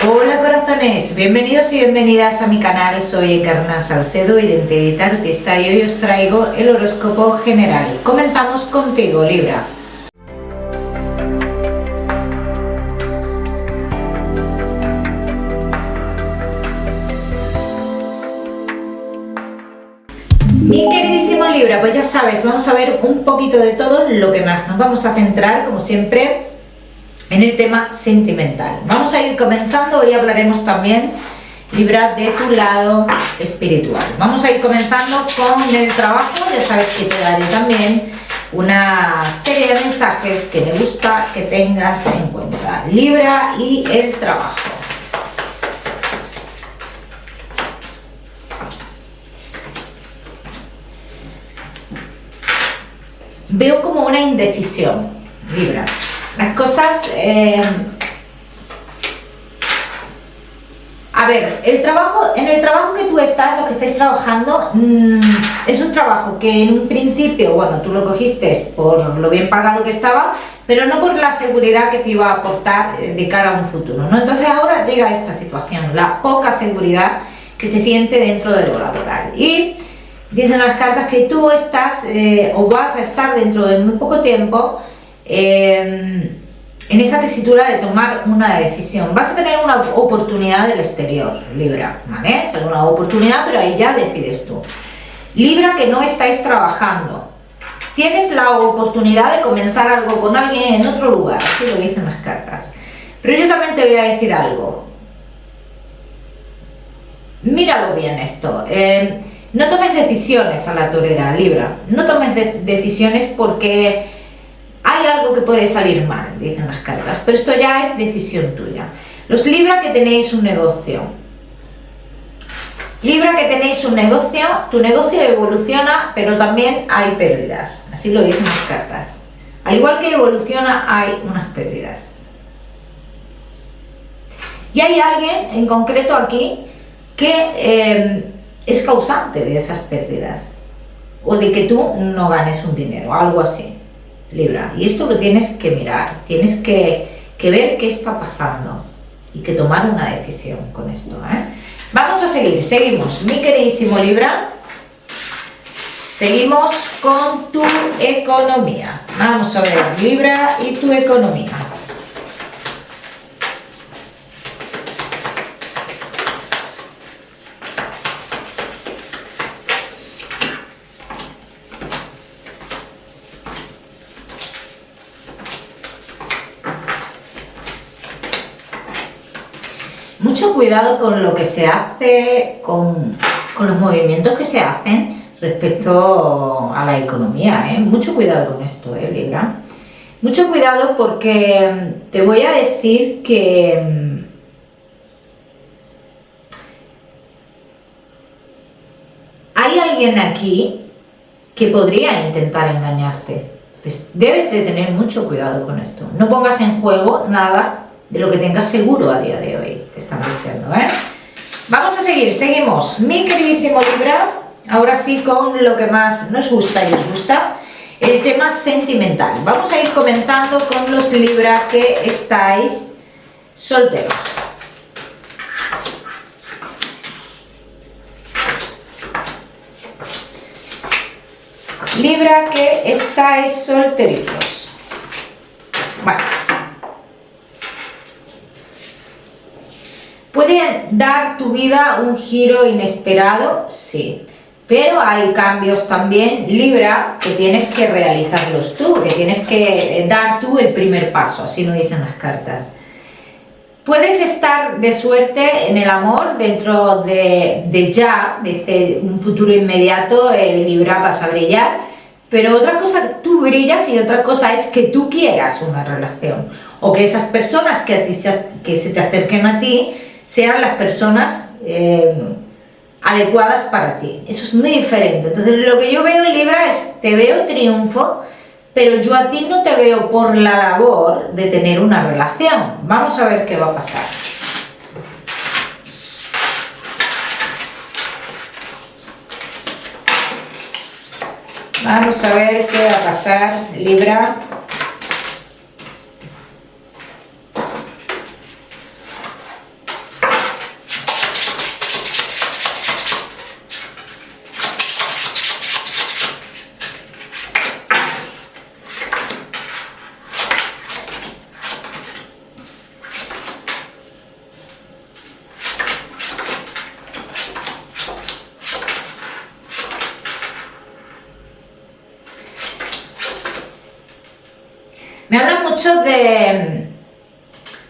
Hola corazones, bienvenidos y bienvenidas a mi canal. Soy Encarna Salcedo, identidad tarotista, y hoy os traigo el horóscopo general. Comentamos contigo, Libra. Mi queridísimo Libra, pues ya sabes, vamos a ver un poquito de todo lo que más. Nos vamos a centrar, como siempre, en el tema sentimental. Vamos a ir comenzando, hoy hablaremos también, Libra, de tu lado espiritual. Vamos a ir comenzando con el trabajo. Ya sabes que te daré también una serie de mensajes que me gusta que tengas en cuenta. Libra y el trabajo. Veo como una indecisión, Libra. Las cosas... A ver, en el trabajo que tú estás, lo que estáis trabajando, es un trabajo que en un principio, bueno, tú lo cogiste por lo bien pagado que estaba, pero no por la seguridad que te iba a aportar de cara a un futuro, ¿no? Entonces ahora llega esta situación, la poca seguridad que se siente dentro de lo laboral. Y dicen las cartas que tú estás o vas a estar dentro de muy poco tiempo en esa tesitura de tomar una decisión. Vas a tener una oportunidad del exterior, Libra, ¿vale? Es alguna oportunidad, pero ahí ya decides tú. Libra, que no estáis trabajando. Tienes la oportunidad de comenzar algo con alguien en otro lugar, así lo dicen las cartas. Pero yo también te voy a decir algo. Míralo bien esto. No tomes decisiones a la torera, Libra. No tomes decisiones porque hay algo que puede salir mal, dicen las cartas, pero esto ya es decisión tuya. Los Libra que tenéis un negocio. Libra que tenéis un negocio, tu negocio evoluciona, pero también hay pérdidas. Así lo dicen las cartas. Al igual que evoluciona, hay unas pérdidas. Y hay alguien en concreto aquí que es causante de esas pérdidas. O de que tú no ganes un dinero, algo así. Libra, y esto lo tienes que mirar, tienes que ver qué está pasando y que tomar una decisión con esto, ¿eh? Vamos a seguimos, mi queridísimo Libra, seguimos con tu economía. Vamos a ver, Libra y tu economía. Mucho cuidado con lo que se hace, con los movimientos que se hacen respecto a la economía, ¿eh? Mucho cuidado con esto, Libra. Mucho cuidado porque te voy a decir que hay alguien aquí que podría intentar engañarte. Entonces, debes de tener mucho cuidado con esto. No pongas en juego nada de lo que tengas seguro a día de hoy, que están diciendo, ¿eh? Vamos a seguimos, mi queridísimo Libra, ahora sí con lo que más nos gusta y os gusta, el tema sentimental. Vamos a ir comentando con los Libra que estáis solteros. Libra que estáis solteritos. Bueno. ¿Puede dar tu vida un giro inesperado? Sí. Pero hay cambios también, Libra, que tienes que realizarlos tú, que tienes que dar tú el primer paso, así lo dicen las cartas. Puedes estar de suerte en el amor dentro de ya, desde un futuro inmediato, Libra, vas a brillar, pero otra cosa, tú brillas y otra cosa es que tú quieras una relación, o que esas personas que se te acerquen a ti sean las personas adecuadas para ti. Eso es muy diferente. Entonces lo que yo veo en Libra es, te veo triunfo, pero yo a ti no te veo por la labor de tener una relación. Vamos a ver qué va a pasar. Vamos a ver qué va a pasar, Libra. mucho de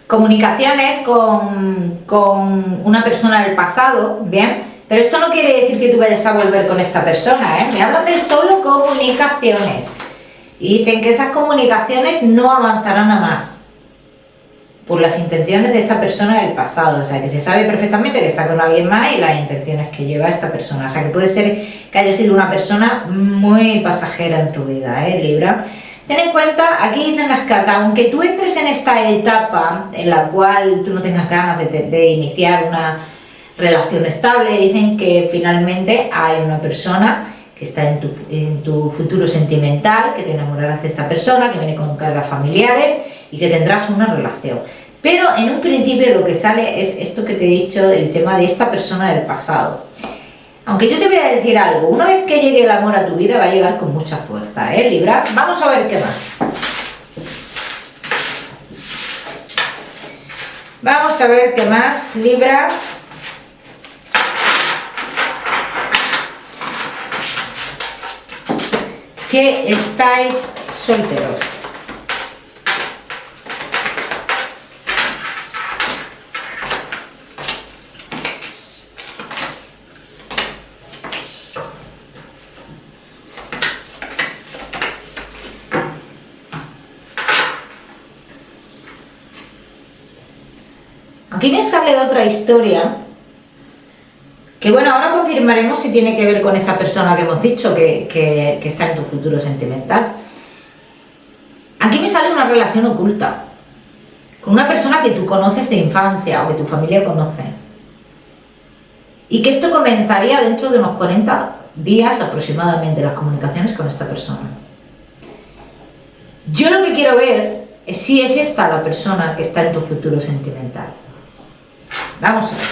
comunicaciones con una persona del pasado, ¿bien? Pero esto no quiere decir que tú vayas a volver con esta persona, ¿eh? Me hablan de solo comunicaciones. Y dicen que esas comunicaciones no avanzarán a más por las intenciones de esta persona del pasado. O sea, que se sabe perfectamente que está con alguien más y las intenciones que lleva esta persona. O sea, que puede ser que haya sido una persona muy pasajera en tu vida, Libra. Ten en cuenta, aquí dicen las cartas, aunque tú entres en esta etapa en la cual tú no tengas ganas de iniciar una relación estable, dicen que finalmente hay una persona que está en tu futuro sentimental, que te enamorarás de esta persona, que viene con cargas familiares y que tendrás una relación. Pero en un principio lo que sale es esto que te he dicho del tema de esta persona del pasado. Aunque yo te voy a decir algo, una vez que llegue el amor a tu vida va a llegar con mucha fuerza, Libra. Vamos a ver qué más. Vamos a ver qué más, Libra. Que estáis solteros. Aquí me sale otra historia, que bueno, ahora confirmaremos si tiene que ver con esa persona que hemos dicho que está en tu futuro sentimental. Aquí me sale una relación oculta, con una persona que tú conoces de infancia o que tu familia conoce. Y que esto comenzaría dentro de unos 40 días aproximadamente, las comunicaciones con esta persona. Yo lo que quiero ver es si es esta la persona que está en tu futuro sentimental. Vamos a ver.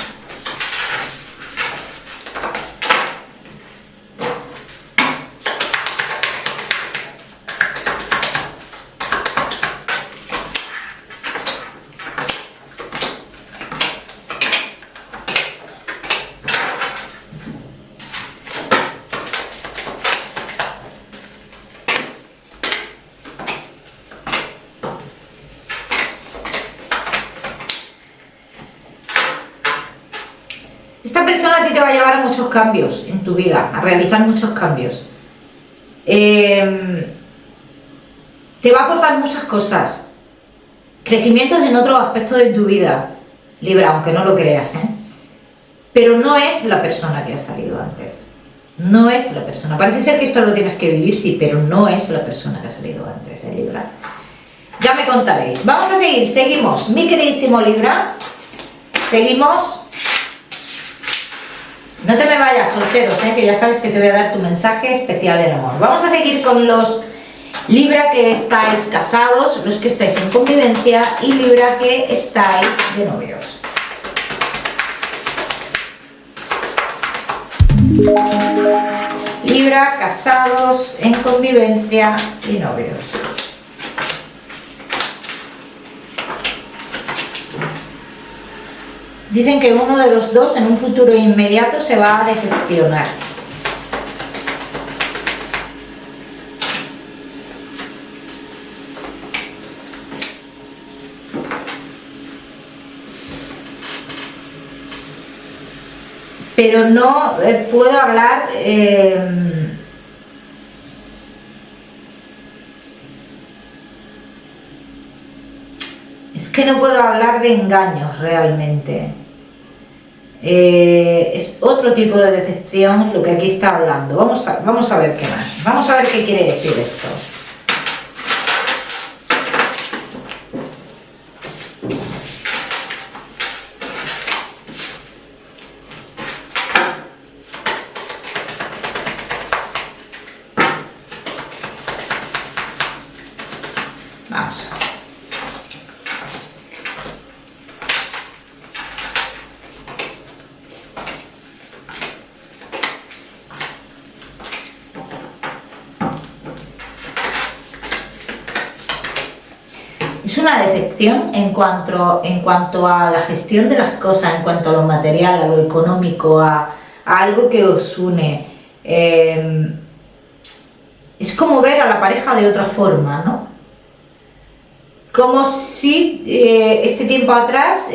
Esta persona a ti te va a llevar a muchos cambios en tu vida, a realizar muchos cambios. Te va a aportar muchas cosas, crecimientos en otros aspectos de tu vida, Libra, aunque no lo creas, pero no es la persona que ha salido antes. No es la persona. Parece ser que esto lo tienes que vivir, sí, pero no es la persona que ha salido antes, Libra. Ya me contaréis. Vamos a seguir, seguimos. Mi queridísimo Libra, seguimos. No te me vayas, solteros, que ya sabes que te voy a dar tu mensaje especial del amor. Vamos a seguir con los Libra que estáis casados, los que estáis en convivencia y Libra que estáis de novios. Libra, casados, en convivencia y novios. Dicen que uno de los dos en un futuro inmediato se va a decepcionar. Pero no puedo hablar... es que no puedo hablar de engaños realmente. Es otro tipo de decepción lo que aquí está hablando. Vamos a ver qué más. Vamos a ver qué quiere decir esto. Vamos a ver. Es una decepción en cuanto a la gestión de las cosas, en cuanto a lo material, a lo económico, a algo que os une. Es como ver a la pareja de otra forma, ¿no? como si este tiempo atrás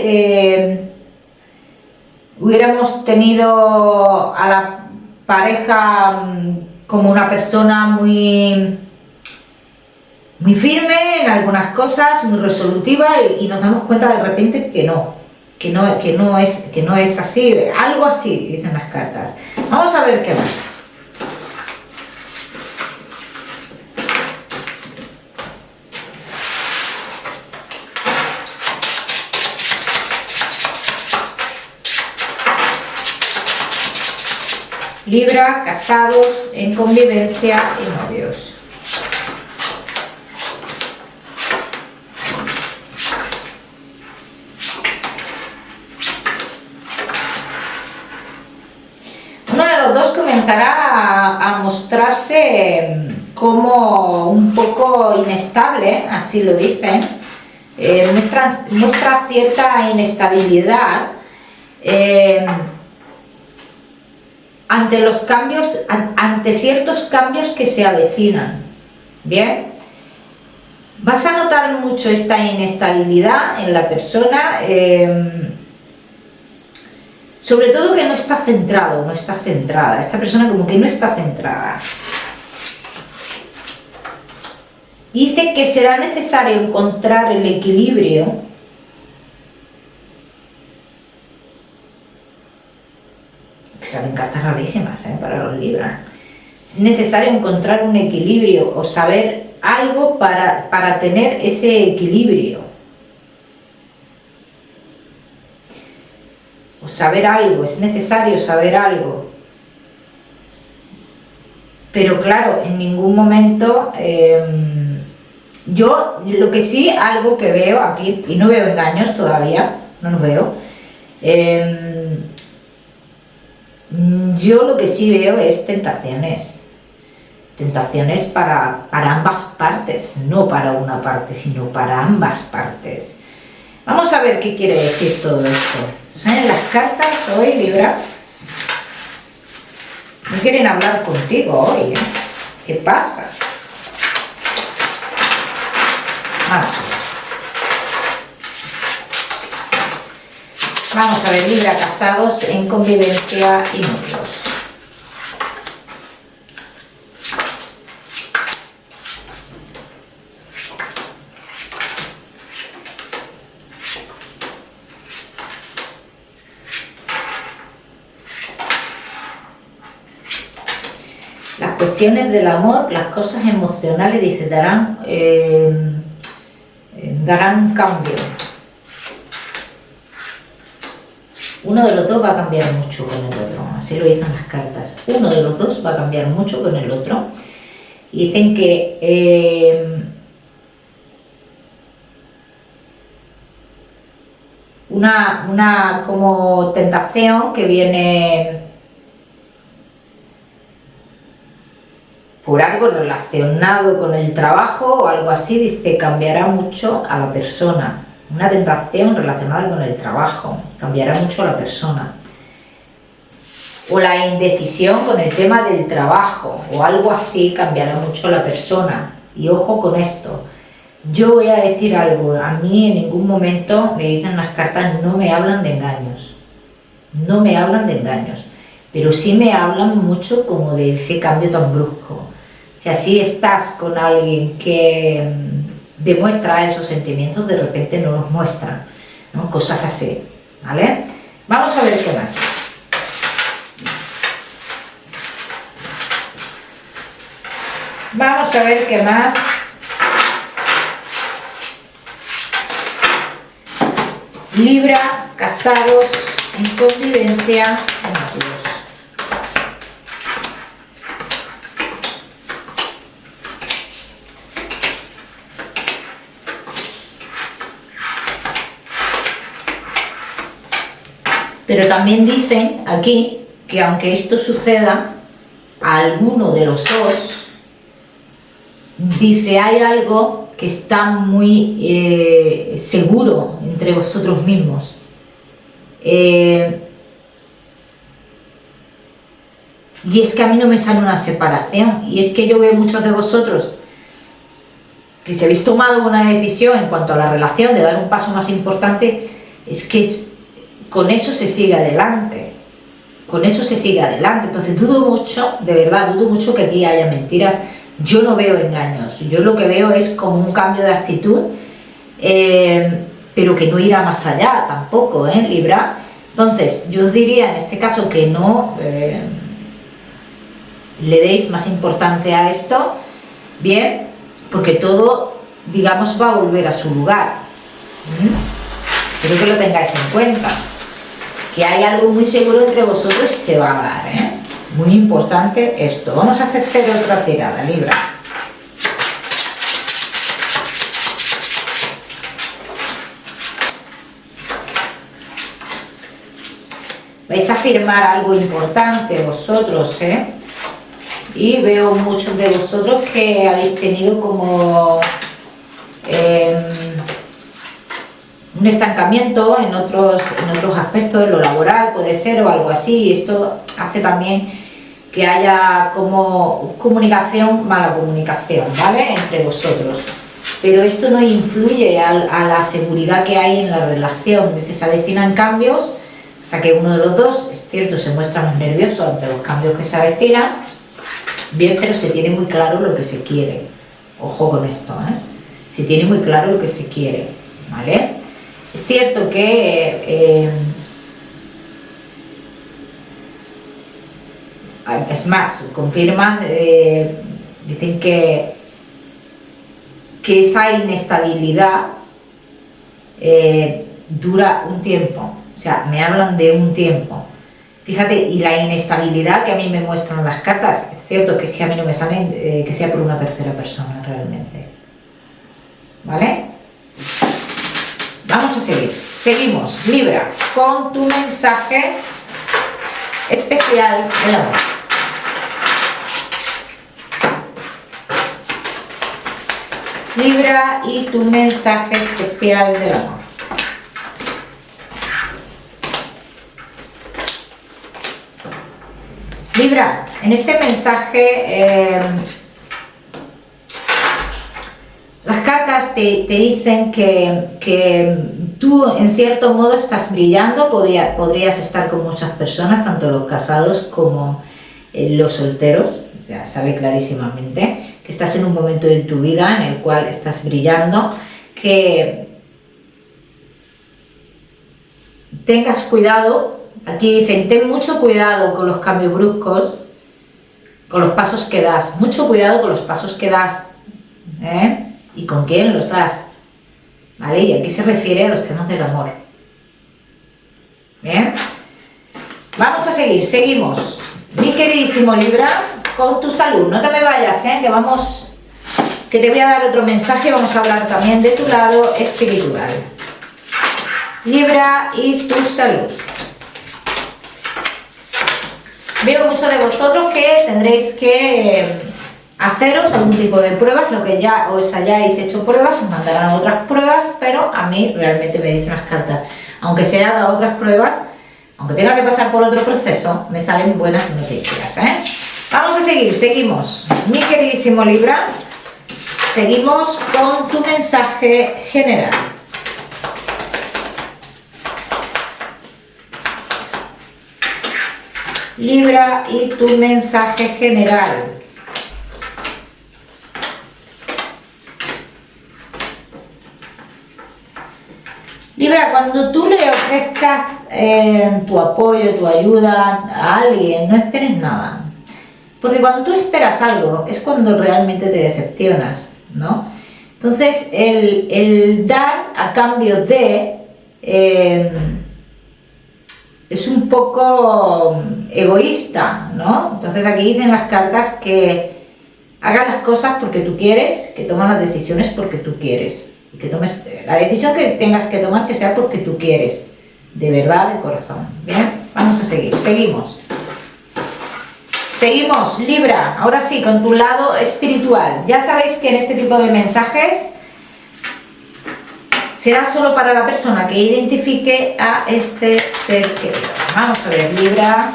hubiéramos tenido a la pareja como una persona muy, muy firme en algunas cosas, muy resolutiva, y nos damos cuenta de repente que no es así, algo así dicen las cartas. Vamos a ver qué más. Libra, casados, en convivencia y novios. Uno de los dos comenzará a mostrarse como un poco inestable, así lo dicen. Muestra cierta inestabilidad ante los cambios, ante ciertos cambios que se avecinan. Bien, vas a notar mucho esta inestabilidad en la persona, sobre todo que no está centrado, no está centrada. Esta persona como que no está centrada. Dice que será necesario encontrar el equilibrio que salen cartas rarísimas para los Libra. Es necesario encontrar un equilibrio o saber algo para tener ese equilibrio. O saber algo, es necesario saber algo. Pero claro, en ningún momento, yo lo que sí, algo que veo aquí, y no veo engaños todavía, no los veo, yo lo que sí veo es tentaciones. Tentaciones para ambas partes, no para una parte, sino para ambas partes. Vamos a ver qué quiere decir todo esto. ¿Salen las cartas hoy, Libra? No quieren hablar contigo hoy, ¿eh? ¿Qué pasa? Vamos a ver. Vamos a ver, Libra, casados, en convivencia y novios. Las cuestiones del amor, las cosas emocionales, dice, darán un cambio. Uno de los dos va a cambiar mucho con el otro, así lo dicen las cartas. Uno de los dos va a cambiar mucho con el otro. Y dicen que una como tentación que viene por algo relacionado con el trabajo o algo así, dice, cambiará mucho a la persona. Una tentación relacionada con el trabajo cambiará mucho a la persona. O la indecisión con el tema del trabajo o algo así cambiará mucho a la persona. Y ojo con esto. Yo voy a decir algo. A mí en ningún momento, me dicen las cartas, no me hablan de engaños. No me hablan de engaños. Pero sí me hablan mucho como de ese cambio tan brusco. O sea, si estás con alguien que demuestra esos sentimientos, de repente no los muestra, ¿no? Cosas así, ¿vale? Vamos a ver qué más. Vamos a ver qué más. Libra, casados, en convivencia, en novios. Pero también dicen aquí que aunque esto suceda a alguno de los dos, dice, hay algo que está muy seguro entre vosotros mismos. Y es que a mí no me sale una separación, y es que yo veo muchos de vosotros que si habéis tomado una decisión en cuanto a la relación de dar un paso más importante, es que con eso se sigue adelante. Con eso se sigue adelante. Entonces dudo mucho, de verdad, dudo mucho que aquí haya mentiras. Yo no veo engaños. Yo lo que veo es como un cambio de actitud, pero que no irá más allá tampoco, Libra. Entonces, yo os diría en este caso que no le deis más importancia a esto, bien, porque todo, digamos, va a volver a su lugar. Quiero que lo tengáis en cuenta, que hay algo muy seguro entre vosotros y se va a dar, muy importante esto. Vamos a hacer otra tirada, Libra. Vais a firmar algo importante vosotros, y veo muchos de vosotros que habéis tenido como un estancamiento en otros aspectos, en lo laboral puede ser o algo así. Esto hace también que haya como mala comunicación, ¿vale? Entre vosotros. Pero esto no influye a la seguridad que hay en la relación. Dice, se avecinan cambios, o sea que uno de los dos, es cierto, se muestra más nervioso ante los cambios que se avecinan, bien, pero se tiene muy claro lo que se quiere. Ojo con esto, se tiene muy claro lo que se quiere, ¿vale? Es cierto que es más, confirman, dicen que esa inestabilidad dura un tiempo, o sea, me hablan de un tiempo. Fíjate, y la inestabilidad que a mí me muestran las cartas, es cierto que es que a mí no me salen que sea por una tercera persona realmente, ¿vale? Vamos a seguir, seguimos, Libra, con tu mensaje especial del amor. Libra y tu mensaje especial del amor. Libra, en este mensaje las cartas te dicen que tú en cierto modo estás brillando, podrías estar con muchas personas, tanto los casados como los solteros, o sea, sale clarísimamente que estás en un momento de tu vida en el cual estás brillando, que tengas cuidado. Aquí dicen, ten mucho cuidado con los cambios bruscos, con los pasos que das, mucho cuidado con los pasos que das, y con quién los das, ¿vale? Y aquí se refiere a los temas del amor. Bien, vamos a seguir, seguimos, mi queridísimo Libra, con tu salud. No te me vayas, que te voy a dar otro mensaje. Vamos a hablar también de tu lado espiritual. Libra y tu salud. Veo muchos de vosotros que tendréis que haceros algún tipo de pruebas, lo que ya os hayáis hecho pruebas, os mandarán otras pruebas, pero a mí realmente me dicen las cartas, aunque se haga otras pruebas, aunque tenga que pasar por otro proceso, me salen buenas noticias, Vamos a seguir, seguimos, mi queridísimo Libra, seguimos con tu mensaje general. Libra y tu mensaje general. Libra, cuando tú le ofrezcas tu apoyo, tu ayuda a alguien, no esperes nada. Porque cuando tú esperas algo es cuando realmente te decepcionas, ¿no? Entonces, el dar a cambio de es un poco egoísta, ¿no? Entonces aquí dicen las cartas que hagas las cosas porque tú quieres, que tomas las decisiones porque tú quieres. Y que tomes la decisión que tengas que tomar, que sea porque tú quieres, de verdad, de corazón. Bien, vamos a seguir, seguimos. Seguimos, Libra, ahora sí, con tu lado espiritual. Ya sabéis que en este tipo de mensajes será solo para la persona que identifique a este ser querido. Vamos a ver, Libra,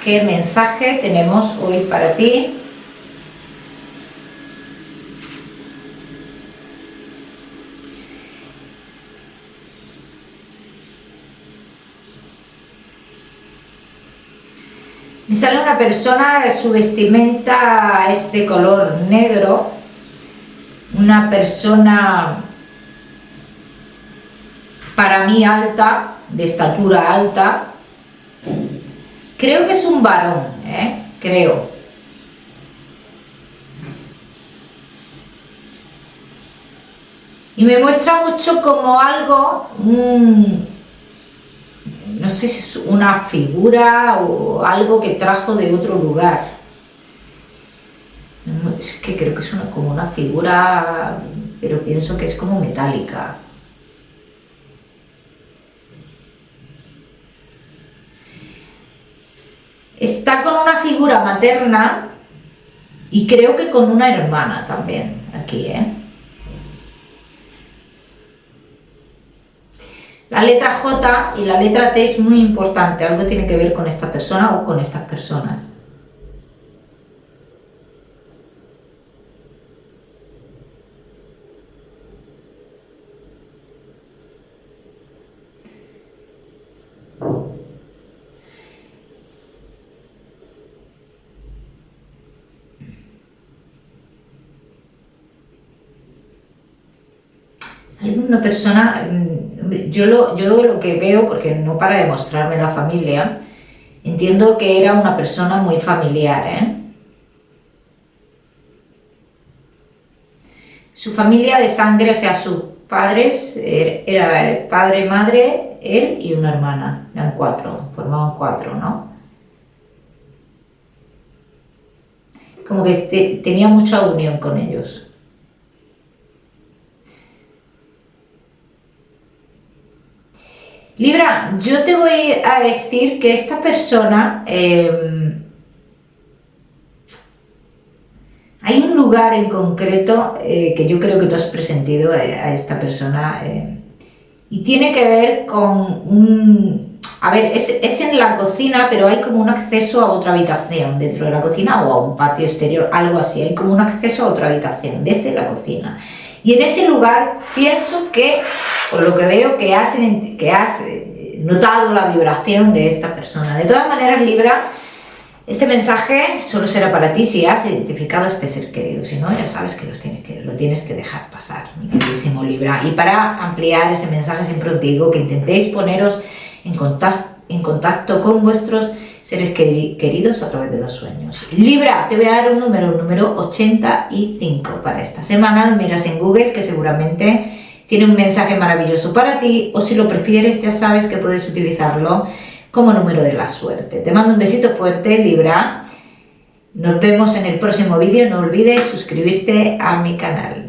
qué mensaje tenemos hoy para ti. Me sale una persona, su vestimenta es de color negro, una persona para mí alta, de estatura alta. Creo que es un varón, creo. Y me muestra mucho como algo, no sé si es una figura o algo que trajo de otro lugar. Es que creo que es como una figura, pero pienso que es como metálica. Está con una figura materna y creo que con una hermana también, aquí, La letra J y la letra T es muy importante, algo tiene que ver con esta persona o con estas personas. Alguna persona, yo lo que veo, porque no para de mostrarme la familia, entiendo que era una persona muy familiar, Su familia de sangre, o sea, sus padres, era el padre, madre, él y una hermana, eran 4, formaban 4, ¿no? Como que tenía mucha unión con ellos. Libra, yo te voy a decir que esta persona, hay un lugar en concreto que yo creo que tú has presentido a esta persona y tiene que ver con a ver, es en la cocina, pero hay como un acceso a otra habitación dentro de la cocina o a un patio exterior, algo así, hay como un acceso a otra habitación desde la cocina. Y en ese lugar pienso que, por lo que veo, que has notado la vibración de esta persona. De todas maneras, Libra, este mensaje solo será para ti si has identificado a este ser querido. Si no, ya sabes que lo tienes que dejar pasar, mi queridísimo Libra. Y para ampliar ese mensaje siempre os digo que intentéis poneros en contacto con vuestros seres queridos a través de los sueños. Libra, te voy a dar un número 85 para esta semana. Lo miras en Google, que seguramente tiene un mensaje maravilloso para ti, o si lo prefieres ya sabes que puedes utilizarlo como número de la suerte. Te mando un besito fuerte, Libra. Nos vemos en el próximo vídeo. No olvides suscribirte a mi canal.